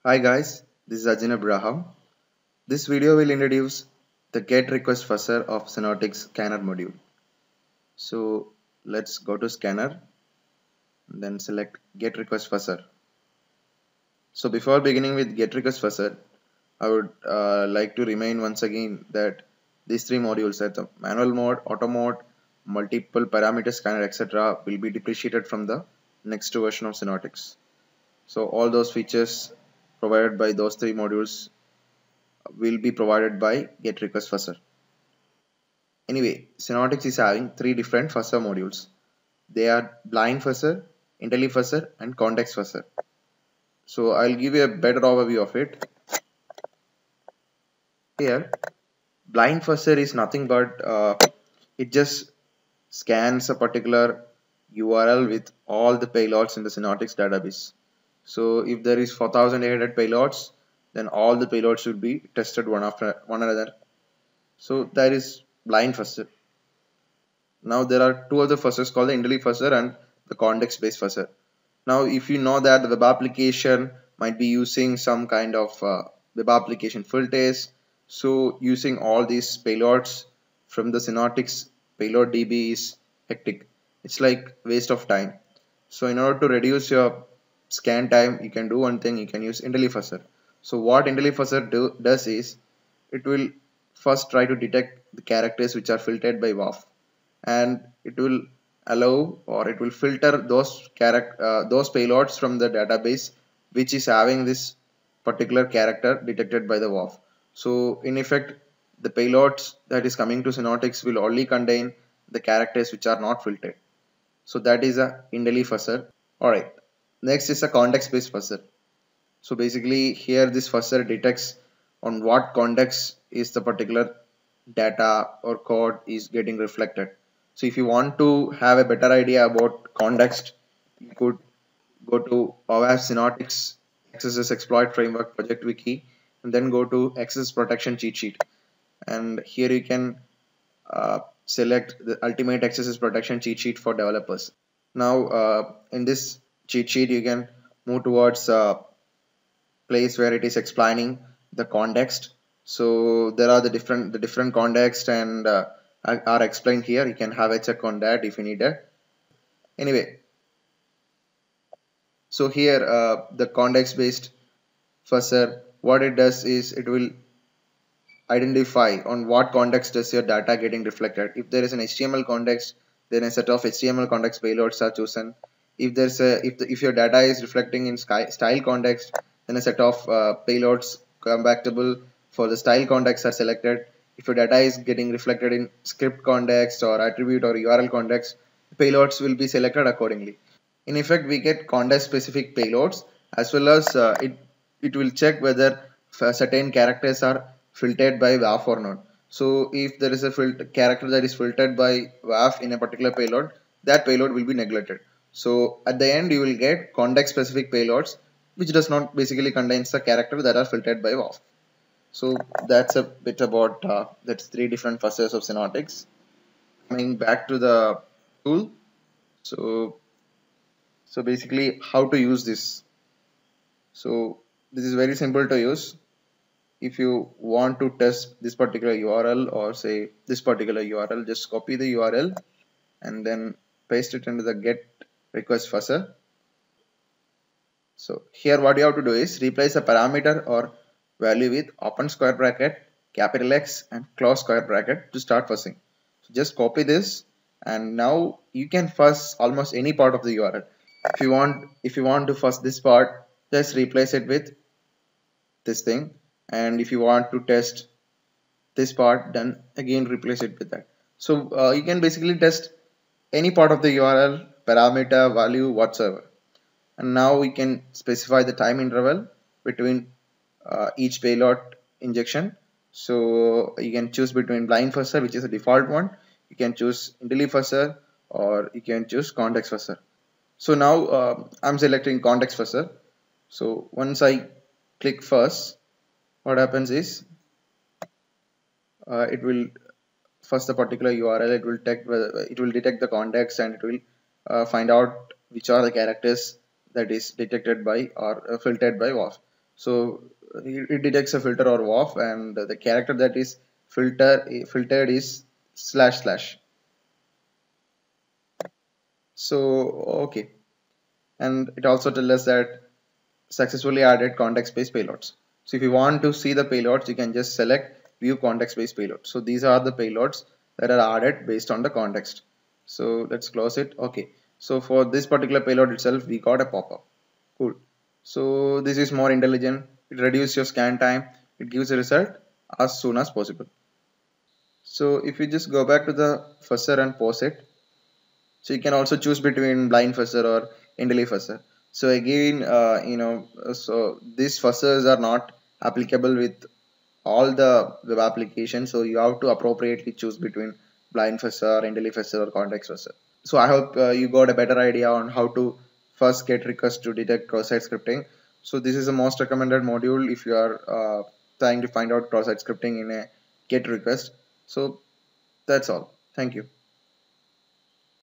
Hi guys, this is Ajin Abraham. This video will introduce the GET Request Fuzzer of Xenotix Scanner Module. So let's go to Scanner and then select GET Request Fuzzer. So before beginning with GET Request Fuzzer, I would like to remind once again that these three modules, that the manual mode, auto mode, multiple parameter scanner, etc., will be depreciated from the next version of Xenotix. So all those features provided by those three modules will be provided by GET Request Fuzzer. Anyway, Xenotix is having three different fuzzer modules. They are blind fuzzer, IntelliFuzzer, and context fuzzer. So I'll give you a better overview of it. Here, blind fuzzer is nothing but it just scans a particular URL with all the payloads in the Xenotix database. So if there is 4,800 payloads, then all the payloads should be tested one after one another. So that is blind fuzzer. Now there are two other fuzzers called the IntelliFuzzer and the context-based fuzzer. Now if you know that the web application might be using some kind of web application filters, so using all these payloads from the Xenotix payload DB is hectic. It's like waste of time. So in order to reduce your scan time, you can do one thing, you can use IntelliFuzzer. So what IntelliFuzzer does is, it will first try to detect the characters which are filtered by WAF, and it will allow, or it will filter those payloads from the database which is having this particular character detected by the WAF. So in effect, the payloads that is coming to Xenotix will only contain the characters which are not filtered. So that is a IntelliFuzzer. Alright, next is a context-based fuzzer. So basically here this fuzzer detects on what context is the particular data or code is getting reflected. So if you want to have a better idea about context, you could go to OWASP Xenotix XSS Exploit Framework Project Wiki and then go to XSS Protection Cheat Sheet. And here you can select the Ultimate XSS Protection Cheat Sheet for developers. Now in this cheat sheet you can move towards a place where it is explaining the context. So there are the different context and are explained here. You can have a check on that if you need it. Anyway, so here the context based fuzzer, what it does is it will identify on what context does your data getting reflected. If there is an HTML context, then a set of HTML context payloads are chosen. If there's if your data is reflecting in style context, then a set of payloads compatible for the style context are selected. If your data is getting reflected in script context or attribute or URL context, payloads will be selected accordingly. In effect, we get context specific payloads, as well as it will check whether certain characters are filtered by WAF or not. So if there is a character that is filtered by WAF in a particular payload, that payload will be neglected. So at the end you will get context specific payloads which does not basically contains the character that are filtered by WAF. So that's a bit about that's three different fuzzers of Xenotix. Coming back to the tool, so basically how to use this. So this is very simple to use. If you want to test this particular URL or say this particular URL, just copy the URL and then paste it into the GET Request Fuzzer. So here what you have to do is replace a parameter or value with open square bracket, capital X and close square bracket to start fuzzing. So just copy this and now you can fuzz almost any part of the URL. If you want to fuzz this part, just replace it with this thing, and if you want to test this part, then again replace it with that. So you can basically test any part of the URL, parameter, value, whatsoever. And now we can specify the time interval between each payload injection. So you can choose between blind fuzzer, which is the default one. You can choose IntelliFuzzer, or you can choose context fuzzer. So now I'm selecting context fuzzer. So once I click fuzz, what happens is it will first the particular URL, it will detect the context, and it will find out which are the characters that is detected by or filtered by WAF. So it detects a filter or WAF, and the character that is filtered is // So okay, and it also tells us that successfully added context-based payloads. So if you want to see the payloads, you can just select view context-based payload. So these are the payloads that are added based on the context. So let's close it. Okay, so for this particular payload itself, we got a pop-up. Cool. So this is more intelligent. It reduces your scan time. It gives a result as soon as possible. So if you just go back to the fuzzer and pause it, so you can also choose between blind fuzzer or entirely fuzzer. So again, so these fuzzers are not applicable with all the web applications. So you have to appropriately choose between blind fuzzer, entirely fuzzer, or context fuzzer. So I hope you got a better idea on how to first get requests to detect cross-site scripting. So this is the most recommended module if you are trying to find out cross-site scripting in a GET request. So that's all. Thank you.